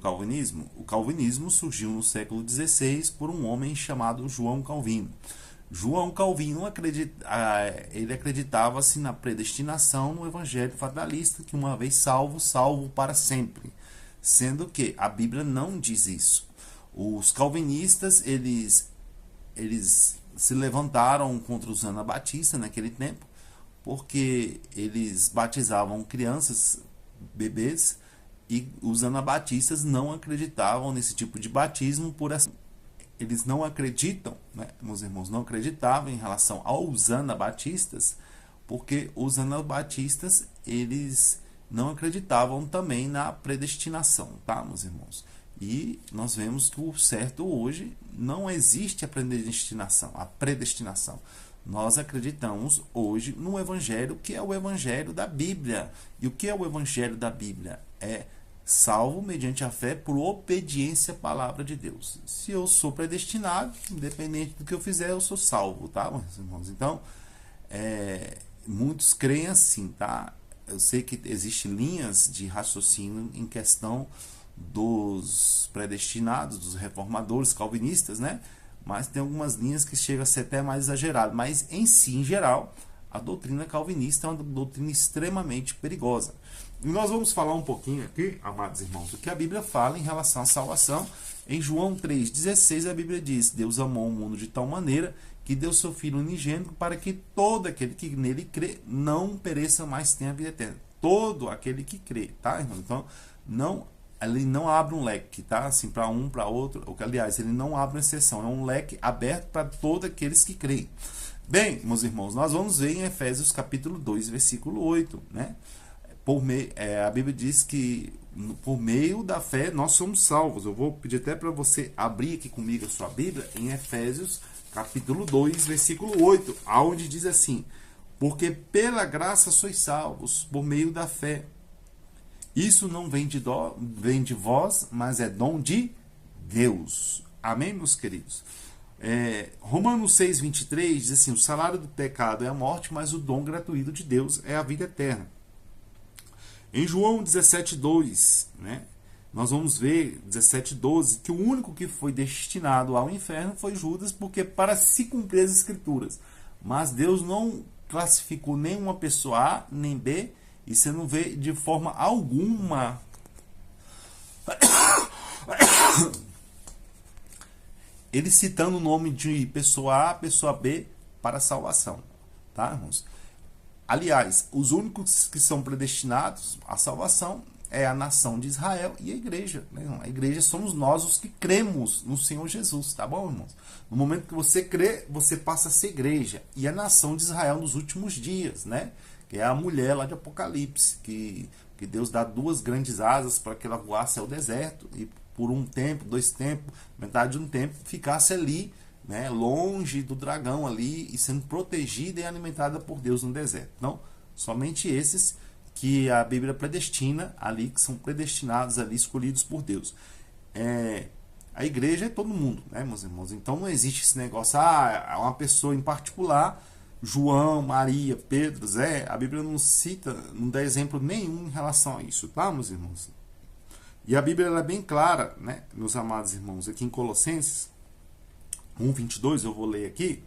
calvinismo? O calvinismo surgiu no século XVI por um homem chamado João Calvino. João Calvino ele acreditava-se na predestinação no evangelho fatalista, que uma vez salvo, salvo para sempre. Sendo que a Bíblia não diz isso. Os calvinistas, eles se levantaram contra os anabatistas naquele tempo, porque eles batizavam crianças, bebês, e os anabatistas não acreditavam nesse tipo de batismo por assim. Eles não acreditam, né, meus irmãos, não acreditavam em relação aos anabatistas, porque os anabatistas, eles não acreditavam também na predestinação, tá, meus irmãos? E nós vemos que o certo hoje não existe a predestinação. Nós acreditamos hoje no evangelho, que é o evangelho da Bíblia. E o que é o evangelho da Bíblia? É salvo mediante a fé por obediência à palavra de Deus. Se eu sou predestinado, independente do que eu fizer, eu sou salvo, tá, meus irmãos? Então, muitos creem assim, tá? Eu sei que existem linhas de raciocínio em questão dos predestinados, dos reformadores calvinistas, né? Mas tem algumas linhas que chegam a ser até mais exagerado. Mas em si, em geral, a doutrina calvinista é uma doutrina extremamente perigosa. E nós vamos falar um pouquinho aqui, amados irmãos, o que a Bíblia fala em relação à salvação. Em João 3,16, a Bíblia diz: Deus amou o mundo de tal maneira que deu seu Filho unigênito para que todo aquele que nele crê não pereça, mas tenha a vida eterna. Todo aquele que crê, tá, irmão? Então, ele não abre um leque, tá? Assim, para um, para outro. Aliás, ele não abre uma exceção. É um leque aberto para todos aqueles que creem. Bem, meus irmãos, nós vamos ver em Efésios capítulo 2, versículo 8, né? A Bíblia diz que por meio da fé nós somos salvos. Eu vou pedir até para você abrir aqui comigo a sua Bíblia em Efésios capítulo 2, versículo 8, onde diz assim: porque pela graça sois salvos, por meio da fé. Isso não vem de vós, mas é dom de Deus. Amém, meus queridos? Romanos 6, 23 diz assim: o salário do pecado é a morte, mas o dom gratuito de Deus é a vida eterna. Em João 17, 2, né, nós vamos ver, 17, 12, que o único que foi destinado ao inferno foi Judas, porque para se cumprir as escrituras. Mas Deus não classificou nenhuma pessoa A, nem B, e você não vê de forma alguma ele citando o nome de pessoa A, pessoa B para a salvação, tá, irmãos? Aliás, os únicos que são predestinados à salvação é a nação de Israel e a igreja, né? A igreja somos nós os que cremos no Senhor Jesus, tá bom, irmãos? No momento que você crê, você passa a ser igreja. E a nação de Israel nos últimos dias, né? Que é a mulher lá de Apocalipse, que Deus dá 2 grandes asas para que ela voasse ao deserto e por um tempo, 2 tempos, metade de um tempo, ficasse ali, né, longe do dragão ali e sendo protegida e alimentada por Deus no deserto. Então, somente esses que a Bíblia predestina ali, que são predestinados ali, escolhidos por Deus. A igreja é todo mundo, né, meus irmãos? Então não existe esse negócio, uma pessoa em particular, João, Maria, Pedro, Zé. A Bíblia não cita, não dá exemplo nenhum em relação a isso, tá, meus irmãos? E a Bíblia ela é bem clara, né, meus amados irmãos, aqui em Colossenses 1:22, eu vou ler aqui,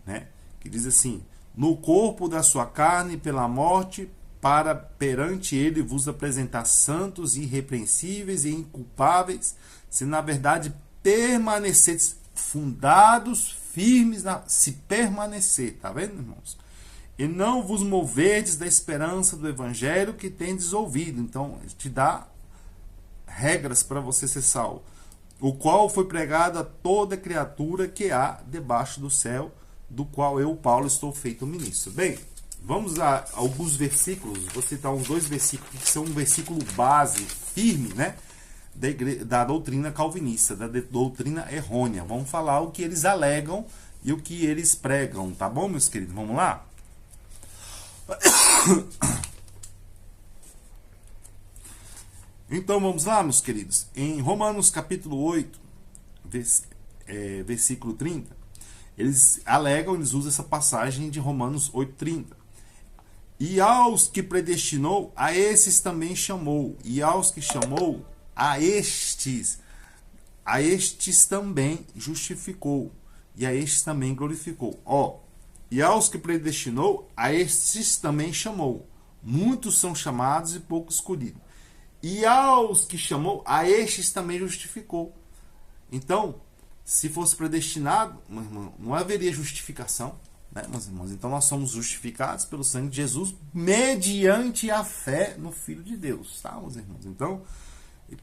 né, que diz assim: no corpo da sua carne pela morte, para perante ele vos apresentar santos, irrepreensíveis e inculpáveis, se na verdade permaneceres fundados, firmes, se permanecer, tá vendo, irmãos? E não vos moverdes da esperança do evangelho que tendes ouvido. Então, te dá regras para você ser salvo, o qual foi pregado a toda criatura que há debaixo do céu, do qual eu, Paulo, estou feito ministro. Bem, vamos a alguns versículos. Vou citar uns 2 versículos que são um versículo base, firme, né, da doutrina calvinista, da doutrina errônea. Vamos falar o que eles alegam e o que eles pregam, tá bom, meus queridos? Vamos lá? Então vamos lá, meus queridos. Em Romanos capítulo 8, versículo 30, eles alegam, eles usam essa passagem de Romanos 8:30. E aos que predestinou, a esses também chamou. E aos que chamou, a estes também justificou, e a estes também glorificou. Ó, e aos que predestinou, a estes também chamou. Muitos são chamados e poucos escolhidos. E aos que chamou, a estes também justificou. Então, se fosse predestinado, meu irmão, não haveria justificação, né, meus irmãos? Então, nós somos justificados pelo sangue de Jesus mediante a fé no Filho de Deus, tá, meus irmãos? Então,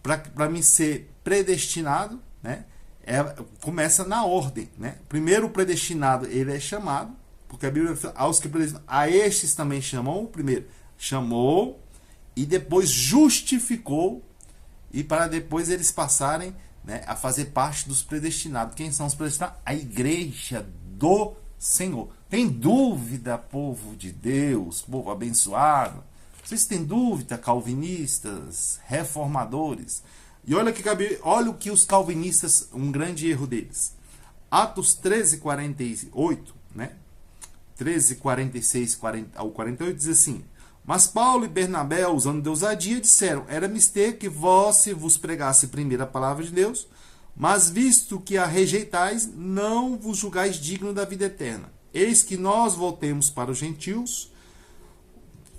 para mim ser predestinado, né, começa na ordem, né? Primeiro o predestinado, ele é chamado, porque a Bíblia fala, aos que predestinaram, a estes também chamou. Primeiro chamou e depois justificou, e para depois eles passarem, né, a fazer parte dos predestinados. Quem são os predestinados? A igreja do Senhor. Tem dúvida, povo de Deus, povo abençoado? Vocês têm dúvida, calvinistas, reformadores? E olha o que os calvinistas, um grande erro deles. Atos 13:48, né? 13:46 ao 48 diz assim: mas Paulo e Bernabé, usando de ousadia, disseram: era mister que vós se vos pregasse primeiro a palavra de Deus, mas visto que a rejeitais, não vos julgais digno da vida eterna. Eis que nós voltemos para os gentios.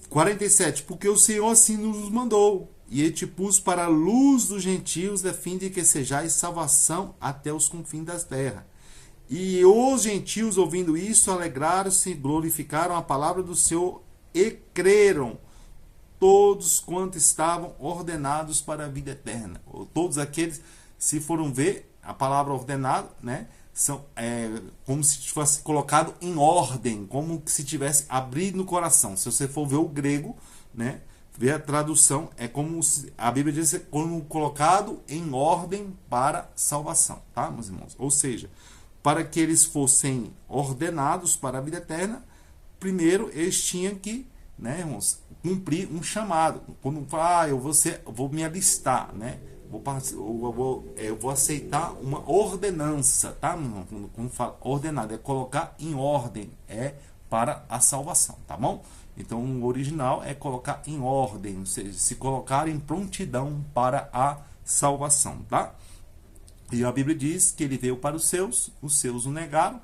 47, porque o Senhor assim nos mandou, e ele te pôs para a luz dos gentios, a fim de que sejais salvação até os confins da terra. E os gentios, ouvindo isso, alegraram-se e glorificaram a palavra do Senhor, e creram todos quantos estavam ordenados para a vida eterna. Todos aqueles, se foram ver a palavra ordenado, né, são como se fosse colocado em ordem, como se tivesse abrido no coração. Se você for ver o grego, né, ver a tradução, é como se, a Bíblia diz, como colocado em ordem para salvação, tá, meus irmãos? Ou seja, para que eles fossem ordenados para a vida eterna, primeiro eles tinham que, né, irmãos, cumprir um chamado. Quando fala, eu vou me alistar, né? Eu vou aceitar uma ordenança, tá? Quando fala ordenado, é colocar em ordem, é para a salvação, tá bom? Então, o original é colocar em ordem, ou seja, se colocar em prontidão para a salvação, tá? E a Bíblia diz que ele veio para os seus o negaram,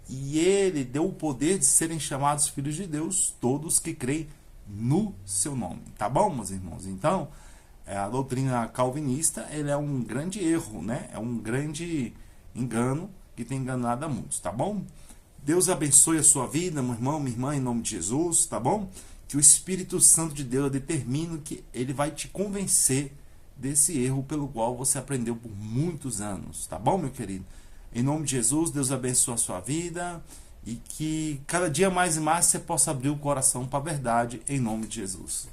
e ele deu o poder de serem chamados filhos de Deus, todos que creem no seu nome, tá bom, meus irmãos? Então, a doutrina calvinista, ele é um grande erro, né? É um grande engano que tem enganado a muitos, tá bom? Deus abençoe a sua vida, meu irmão, minha irmã, em nome de Jesus, tá bom? Que o Espírito Santo de Deus determine que ele vai te convencer desse erro pelo qual você aprendeu por muitos anos, tá bom, meu querido? Em nome de Jesus, Deus abençoe a sua vida e que cada dia mais e mais você possa abrir o coração para a verdade, em nome de Jesus.